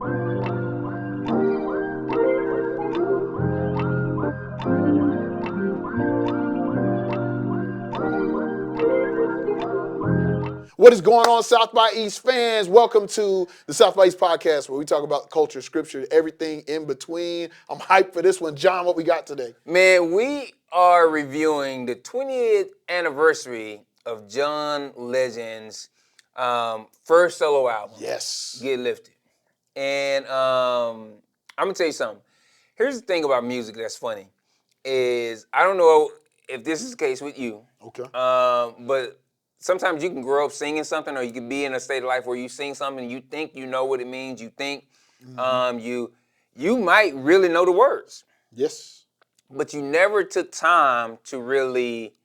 What is going on, South by East fans? Welcome to the South by East podcast, where we talk about culture, scripture, everything in between. I'm hyped for this one. John, what we got today? Man, we are reviewing the 20th anniversary of John Legend's first solo album. Yes. Get Lifted. And I'm going to tell you something. Here's the thing about music that's funny is I don't know if this is the case with you. Okay. But sometimes you can grow up singing something, or you can be in a state of life where you sing something and you think you know what it means. You think you might really know the words. Yes. But you never took time to really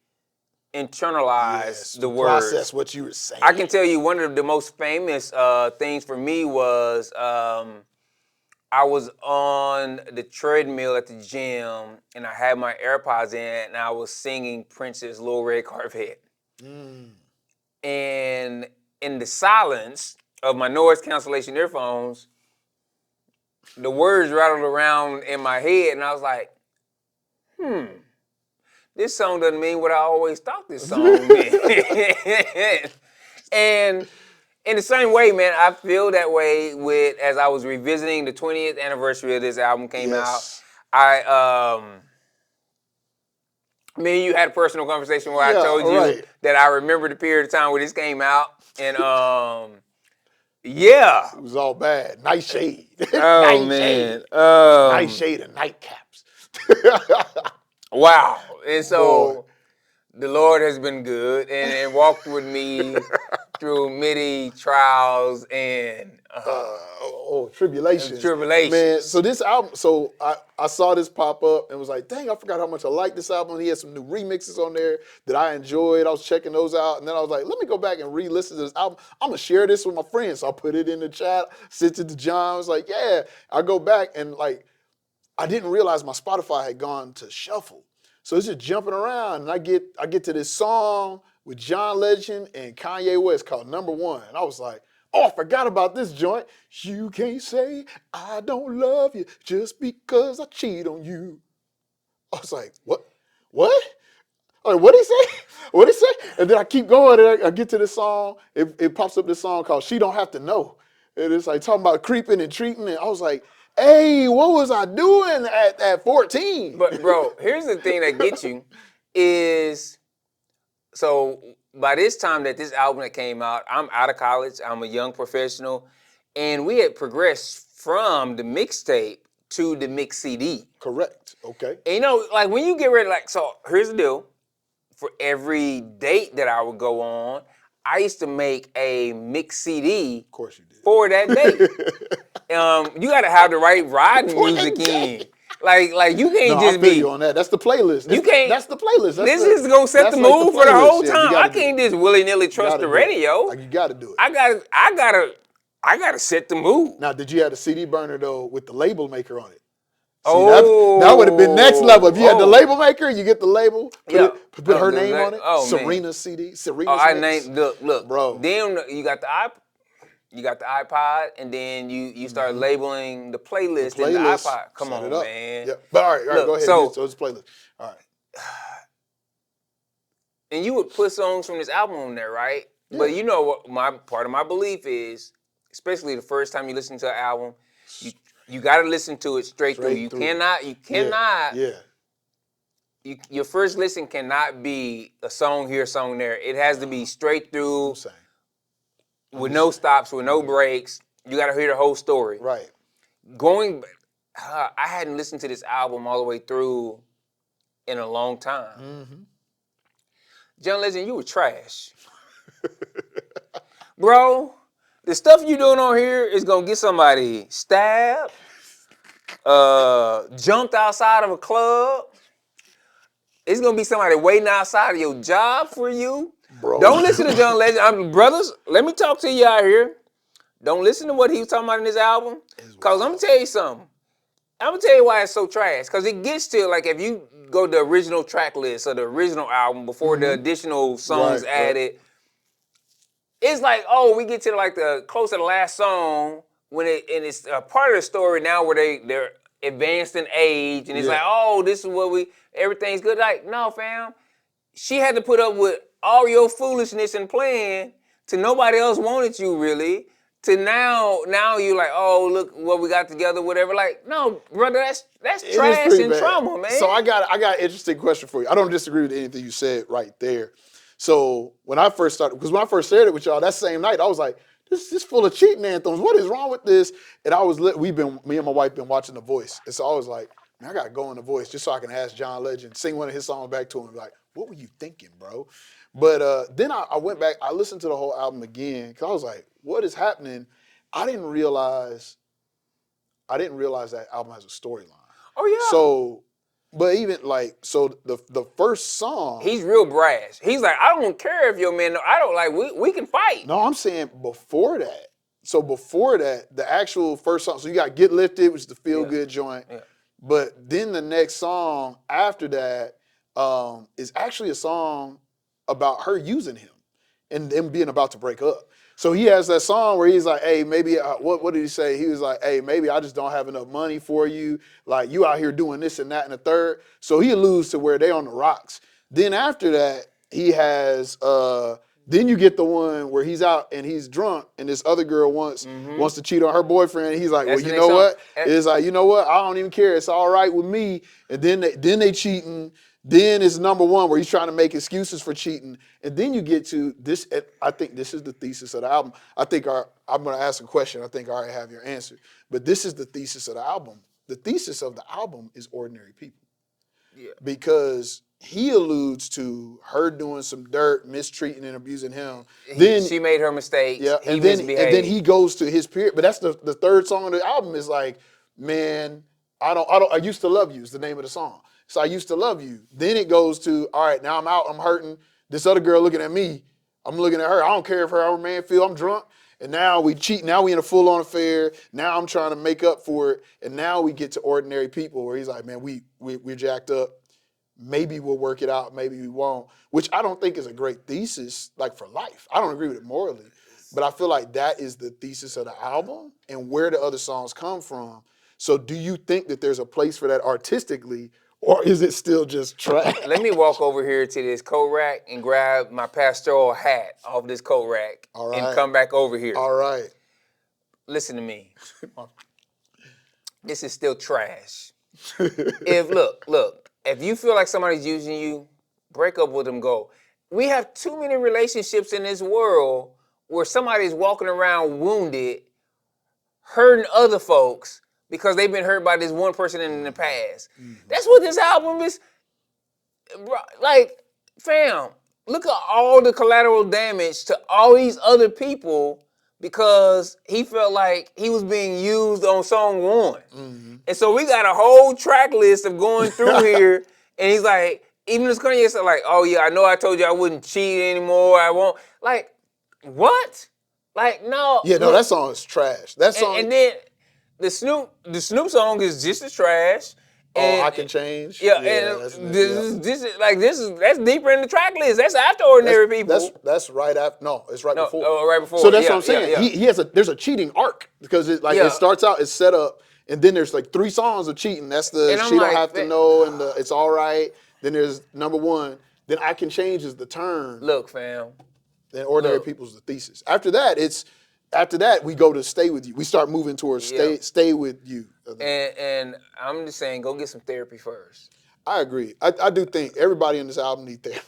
internalize the words. Process what you were saying. I can tell you one of the most famous things for me was I was on the treadmill at the gym and I had my AirPods in and I was singing Prince's Little Red Corvette. And in the silence of my noise cancellation earphones, the words rattled around in my head and I was like, this song doesn't mean what I always thought this song meant. And in the same way, man, I feel that way with as I was revisiting the 20th anniversary of this album came out. Me and you had a personal conversation where I told you that I remember the period of time where this came out. And yeah. It was all bad. Night shade. Oh, Night man. Shade. Night shade and nightcaps. Wow. And so the Lord has been good and walked with me through many trials and tribulations. Man, so this album, I saw this pop up and was like, dang, I forgot how much I liked this album. He had some new remixes on there that I enjoyed. I was checking those out. And then I was like, let me go back and re-listen to this album. I'm going to share this with my friends. So I put it in the chat, sent it to John. I was like, yeah. I go back and like, I didn't realize my Spotify had gone to shuffle. So it's just jumping around, and I get to this song with John Legend and Kanye West called Number One. And I was like, oh, I forgot about this joint. You can't say I don't love you just because I cheat on you. I was like, what? What? Like, what'd he say? What'd he say? And then I keep going, and I get to this song. It pops up this song called She Don't Have to Know. And it's like talking about creeping and treating, and I was like, hey, what was I doing at 14? But bro, here's the thing that gets you is, so by this time that this album that came out, I'm out of college, I'm a young professional, and we had progressed from the mixtape to the mix CD. Correct, okay. And you know, like when you get ready, like, so here's the deal. For every date that I would go on, I used to make a mix CD of course you did. For that date. You gotta have the right riding music in. Like you can't just I feel you on that. That's the playlist. You can't. That's the playlist. This is gonna set the mood for the whole time. I can't just willy nilly trust the radio. Like you gotta do it. I gotta set the mood. Now, did you have the CD burner though with the label maker on it? See, that would have been next level. If you had the label maker, you get the label, put her name on it. Serena's CD. Serena's mix. Look, bro. Then you got the iPod, and then you start labeling the playlist in the iPod. Come on, man. Yeah. But all right, go ahead. So it's playlist. All right. And you would put songs from this album on there, right? Yeah. But you know what? Part of my belief is, especially the first time you listen to an album, you got to listen to it straight through. You cannot. Yeah. Your first listen cannot be a song here, song there. It has to be straight through. With no stops, with no breaks. You got to hear the whole story. Right. I hadn't listened to this album all the way through in a long time. Mm-hmm. John Legend, you were trash. Bro, the stuff you doing on here is going to get somebody stabbed, jumped outside of a club. It's going to be somebody waiting outside of your job for you. Bro. Don't listen to John Legend. Brothers, let me talk to you out here. Don't listen to what he was talking about in his album. Because I'm going to tell you something. I'm going to tell you why it's so trash. Because it gets to, like, if you go to the original track list or the original album before the additional songs added, it's like, oh, we get to, like, the close to the last song and it's a part of the story now where they're advanced in age, and it's like, oh, this is what everything's good. Like, no, fam, she had to put up with all your foolishness and plan to nobody else wanted you really. To now you're like, oh, look what we got together, whatever. Like, no, brother, that's trash and bad. trauma, man. So I got an interesting question for you. I don't disagree with anything you said right there. So when I first started, because when I first shared it with y'all that same night, I was like, this is full of cheating anthems. What is wrong with this? And me and my wife been watching The Voice. And so I was like, man, I got to go in The Voice just so I can ask John Legend, sing one of his songs back to him. Like, what were you thinking, bro? But then I went back, I listened to the whole album again, because I was like, what is happening? I didn't realize that album has a storyline. Oh yeah. So, but even like, so the first song, he's real brash. He's like, I don't care if your man. I don't like. We can fight. No, I'm saying before that. So before that, the actual first song. So you got "Get Lifted," which is the feel good joint. Yeah. But then the next song after that is actually a song about her using him and them being about to break up. So he has that song where he's like, hey, maybe, what did he say? He was like, hey, maybe I just don't have enough money for you. Like, you out here doing this and that and the third. So he alludes to where they on the rocks. Then after that, he has, then you get the one where he's out and he's drunk and this other girl wants to cheat on her boyfriend. And he's like, well, you know what? It's like, you know what? I don't even care. It's all right with me. And then they cheating. Then it's number one where he's trying to make excuses for cheating. And then you get to this. I think this is the thesis of the album. I'm going to ask a question. I think I already have your answer. But this is the thesis of the album. The thesis of the album is ordinary people. Yeah. Because he alludes to her doing some dirt, mistreating and abusing him. Then she made her mistake. Yeah, and then he goes to his period. But that's the third song of the album is like, man, I used to love you is the name of the song. So I used to love you. Then it goes to, all right, now I'm out, I'm hurting. This other girl looking at me. I'm looking at her. I don't care if her man feel I'm drunk. And now we cheat. Now we in a full-on affair. Now I'm trying to make up for it. And now we get to ordinary people where he's like, man, we're jacked up. Maybe we'll work it out. Maybe we won't. Which I don't think is a great thesis, like for life. I don't agree with it morally. But I feel like that is the thesis of the album and where the other songs come from. So do you think that there's a place for that artistically, or is it still just trash? Let me walk over here to this coat rack and grab my pastoral hat off this coat rack and come back over here. All right. Listen to me. This is still trash. Look, if you feel like somebody's using you, break up with them, go. We have too many relationships in this world where somebody's walking around wounded, hurting other folks, because they've been hurt by this one person in the past. Mm-hmm. That's what this album is. Like, fam, look at all the collateral damage to all these other people because he felt like he was being used on song one. Mm-hmm. And so we got a whole track list of going through here, and he's like, even as Kanye said, like, oh yeah, I know I told you I wouldn't cheat anymore, I won't. Like, what? Like, no. Yeah, no, that song is trash. That song. And then the Snoop song is just as trash. And, I Can Change. Yeah, and this is that's deeper in the track list. That's after Ordinary People. That's right after. No, it's right before. Oh, right before. So that's what I'm saying. Yeah. There's a cheating arc because it starts out, it's set up, and then there's like 3 songs of cheating. That's the She Don't Have to Know and the It's All Right. Then there's number 1. Then I Can Change is the turn. Look, fam. Then Ordinary People's the thesis. After that, we go to Stay With You. We start moving towards Stay With You. And I'm just saying, go get some therapy first. I agree. I do think everybody in this album needs therapy.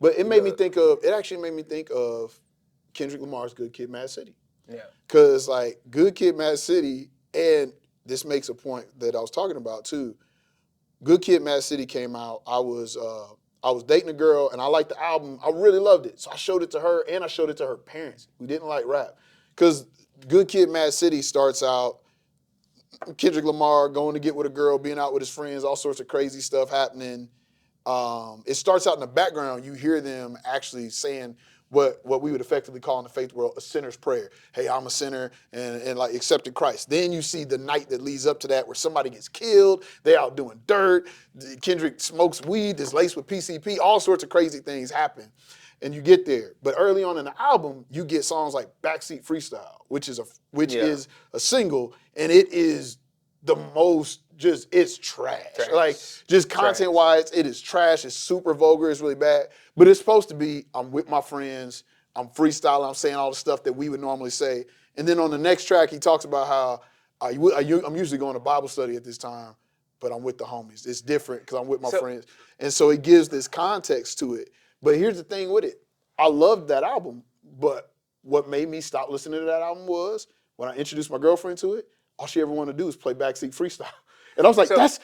But it actually made me think of Kendrick Lamar's Good Kid, Mad City. Yeah. Because, like, Good Kid, Mad City, and this makes a point that I was talking about, too. Good Kid, Mad City came out. I was dating a girl, and I liked the album. I really loved it. So I showed it to her, and I showed it to her parents who didn't like rap. Because Good Kid, Mad City starts out Kendrick Lamar going to get with a girl, being out with his friends, all sorts of crazy stuff happening. It starts out in the background. You hear them actually saying what we would effectively call in the faith world a sinner's prayer. Hey, I'm a sinner and like accepted Christ. Then you see the night that leads up to that where somebody gets killed. They out doing dirt. Kendrick smokes weed that's laced with PCP. All sorts of crazy things happen. and you get there. But early on in the album, you get songs like Backseat Freestyle, which is a single, and it is the most just it's trash. Like just content wise, it is trash. It's super vulgar. It's really bad. But it's supposed to be I'm with my friends. I'm freestyling. I'm saying all the stuff that we would normally say. And then on the next track, he talks about how I'm usually going to Bible study at this time, but I'm with the homies. It's different because I'm with my friends. And so it gives this context to it. But here's the thing with it. I loved that album, but what made me stop listening to that album was when I introduced my girlfriend to it, all she ever wanted to do is play Backseat Freestyle. And I was like, this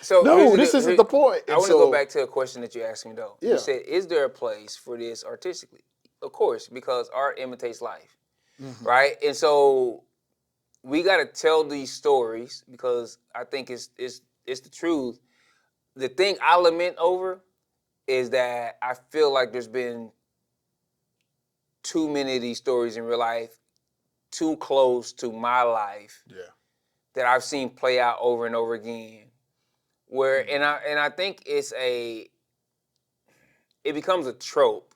isn't the point. And I want to go back to a question that you asked me, though. Yeah. You said, is there a place for this artistically? Of course, because art imitates life, right? And so we got to tell these stories because I think it's the truth. The thing I lament over is that I feel like there's been too many of these stories in real life, too close to my life, that I've seen play out over and over again. Where and I think it becomes a trope,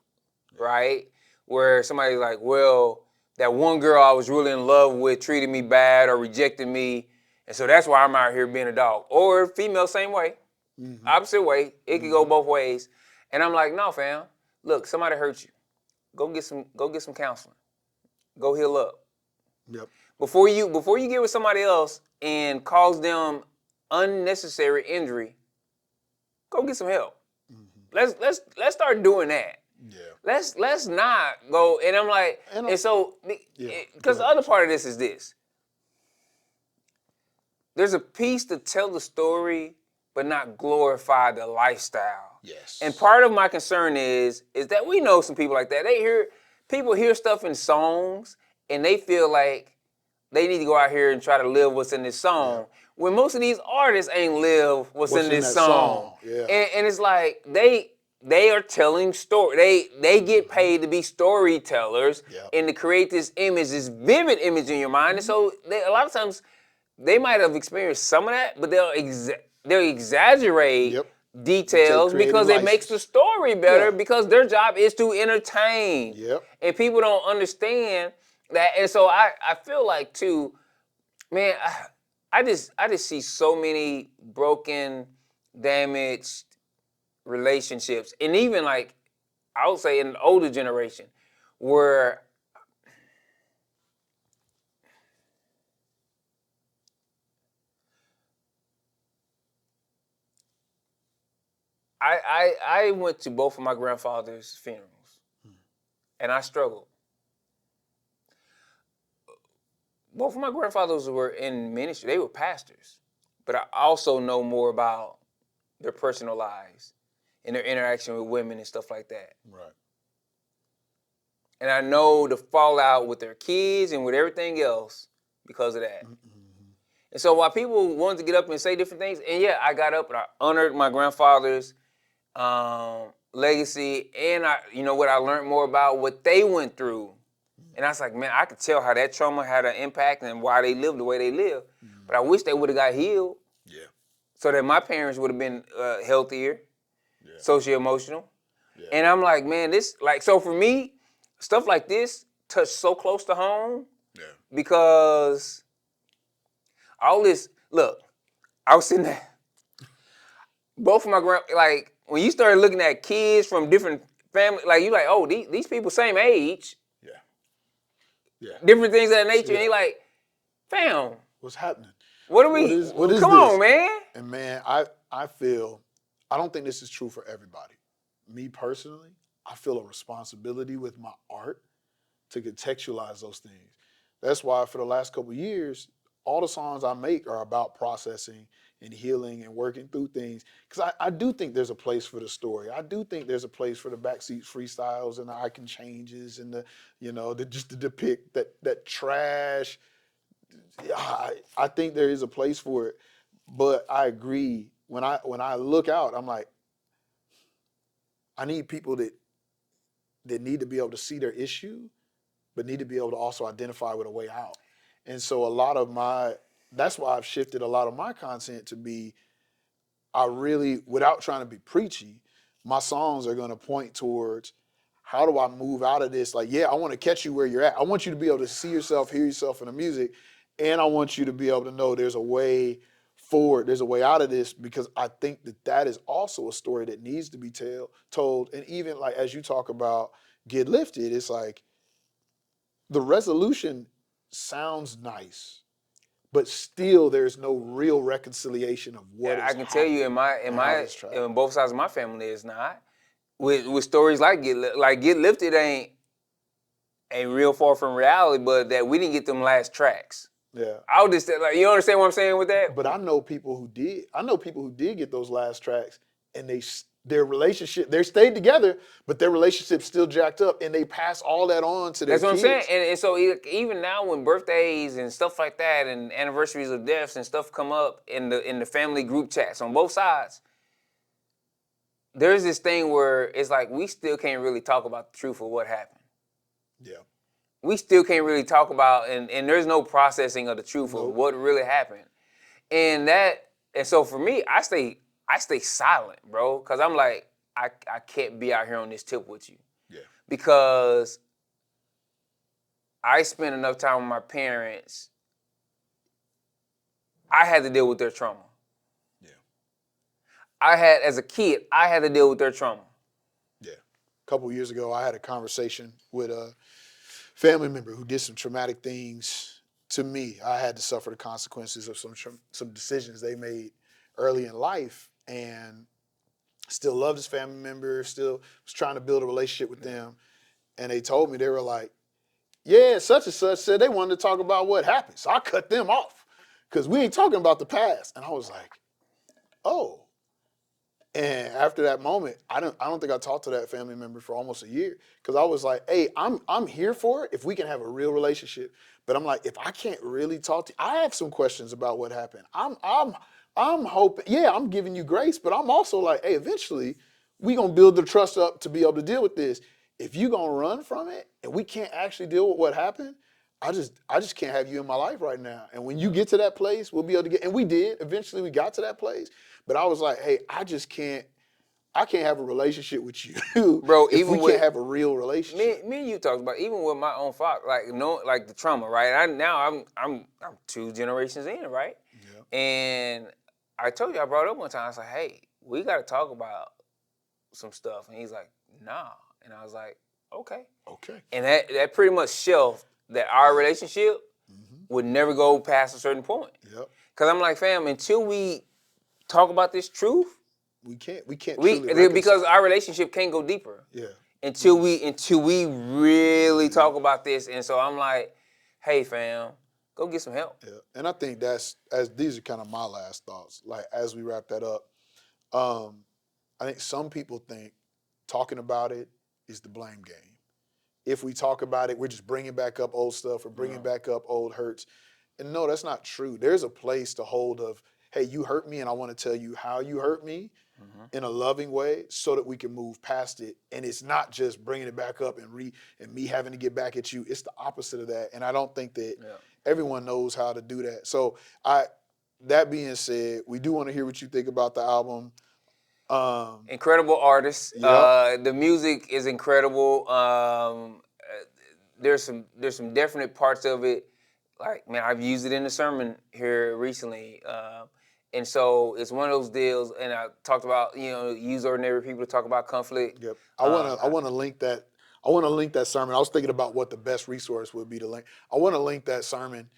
right? Where somebody's like, well, that one girl I was really in love with treated me bad or rejected me, and so that's why I'm out here being a dog. Or female, same way, opposite way. It could go both ways. And I'm like, no, fam. Look, somebody hurt you. Go get some counseling. Go heal up. Yep. Before you get with somebody else and cause them unnecessary injury, go get some help. Let's start doing that. Yeah. Let's not go. And I'm like, and so because the other part of this is this. There's a piece to tell the story, but not glorify the lifestyle. Yes. And part of my concern is that we know some people like that. People hear stuff in songs and they feel like they need to go out here and try to live what's in this song. When most of these artists ain't live what's in this song. Yeah. And it's like they are telling story. They get paid to be storytellers and to create this image, this vivid image in your mind. And so a lot of times they might have experienced some of that, but they'll exaggerate details because it makes the story better because their job is to entertain. Yep. And people don't understand that. And so I feel like too, man, I just see so many broken, damaged relationships. And even like, I would say in an older generation where I went to both of my grandfather's funerals, and I struggled. Both of my grandfathers were in ministry. They were pastors. But I also know more about their personal lives and their interaction with women and stuff like that. Right. And I know the fallout with their kids and with everything else because of that. And so while people wanted to get up and say different things, and I got up and I honored my grandfather's legacy, and I learned more about what they went through. And I was like, man, I could tell how that trauma had an impact and why they lived the way they live. But I wish they would have got healed. Yeah. So that my parents would have been healthier, socio-emotional. Yeah. And I'm like, man, so for me, stuff like this touched so close to home because all this, look, I was sitting there, both of my when you started looking at kids from different families, like you like, oh, these people same age. Yeah. Different things of that nature. And you're like, fam. What's happening? What is Come this? On, man. And man, I feel, I don't think this is true for everybody. Me personally, I feel a responsibility with my art to contextualize those things. That's why for the last couple of years, all the songs I make are about processing and healing and working through things. Because I do think there's a place for the story. I do think there's a place for the backseat freestyles and the icon changes and just to depict that trash. I think there is a place for it. But I agree. When I look out, I'm like, I need people that need to be able to see their issue, but need to be able to also identify with a way out. And so that's why I've shifted a lot of my content to be, without trying to be preachy, my songs are going to point towards how do I move out of this? Like, yeah, I want to catch you where you're at. I want you to be able to see yourself, hear yourself in the music, and I want you to be able to know there's a way forward, there's a way out of this, because I think that is also a story that needs to be told. And even like as you talk about Get Lifted, it's like the resolution sounds nice, but still there's no real reconciliation of what I is can tell you happening and how this track. in both sides of my family is not. With stories like Get Lifted ain't real far from reality, but that we didn't get them last tracks. Yeah. I would just like, you understand what I'm saying with that? But I know people who did. I know people who did get those last tracks, and their relationship, they stayed together, but their relationship still jacked up, and they pass all that on to their That's what kids. I'm saying. And so even now when birthdays and stuff like that and anniversaries of deaths and stuff come up in the family group chats on both sides, there's this thing where it's like we still can't really talk about the truth of what happened. Yeah. We still can't really talk about, and there's no processing of the truth of what really happened. And so for me, I stay silent, bro, because I'm like, I can't be out here on this tip with you. Yeah. Because I spent enough time with my parents. I had to deal with their trauma. Yeah. As a kid, I had to deal with their trauma. Yeah. A couple of years ago, I had a conversation with a family member who did some traumatic things to me. I had to suffer the consequences of some decisions they made early in life, and still loved his family member, still was trying to build a relationship with them. And they told me, they were like, yeah, such and such said they wanted to talk about what happened. So I cut them off because we ain't talking about the past. And I was like, oh. And after that moment, I don't think I talked to that family member for almost a year, because I was like, hey, I'm here for it if we can have a real relationship. But I'm like, if I can't really talk to you, I have some questions about what happened. I'm hoping, yeah, I'm giving you grace, but I'm also like, hey, eventually we gonna build the trust up to be able to deal with this. If you gonna run from it and we can't actually deal with what happened, I just can't have you in my life right now. And when you get to that place, we'll be able to get, and we did, eventually we got to that place. But I was like, hey, I can't have a relationship with you, bro. if we can't have a real relationship. Me and you talked about, even with my own father, like the trauma, right? I'm 2 generations in, right? Yeah. And I told you, I brought it up one time. I was like, hey, we got to talk about some stuff, and he's like, nah, and I was like, okay. And that pretty much shelved that our relationship would never go past a certain point. Yep. Because I'm like, fam, until we talk about this truth, we can't truly reconcile. Because our relationship can't go deeper. Yeah. Until we really talk about this. And so I'm like, hey fam, go get some help. Yeah. And I think these are kind of my last thoughts. Like, as we wrap that up, I think some people think talking about it is the blame game. If we talk about it, we're just bringing back up old stuff or bringing back up old hurts. And no, that's not true. There's a place to hold of, hey, you hurt me, and I want to tell you how you hurt me in a loving way, so that we can move past it. And it's not just bringing it back up and me having to get back at you. It's the opposite of that. And I don't think that everyone knows how to do that. So that being said, we do want to hear what you think about the album. Incredible artist. Yep. The music is incredible. There's some definite parts of it. Like, man, I've used it in the sermon here recently. And so it's one of those deals, and I talked about, use ordinary people to talk about conflict. Yep. I want to link that. I want to link that sermon. I was thinking about what the best resource would be to link. I want to link that sermon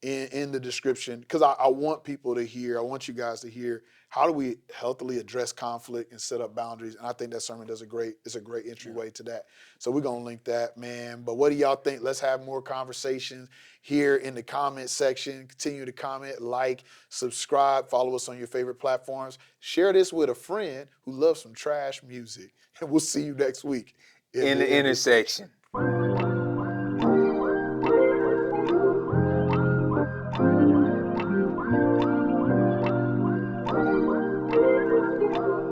in the description, because I want people to hear. I want you guys to hear, how do we healthily address conflict and set up boundaries? And I think that sermon is a great entryway to that. So we're going to link that, man. But what do y'all think? Let's have more conversations here in the comment section. Continue to comment, like, subscribe, follow us on your favorite platforms. Share this with a friend who loves some trash music. And we'll see you next week in the intersection.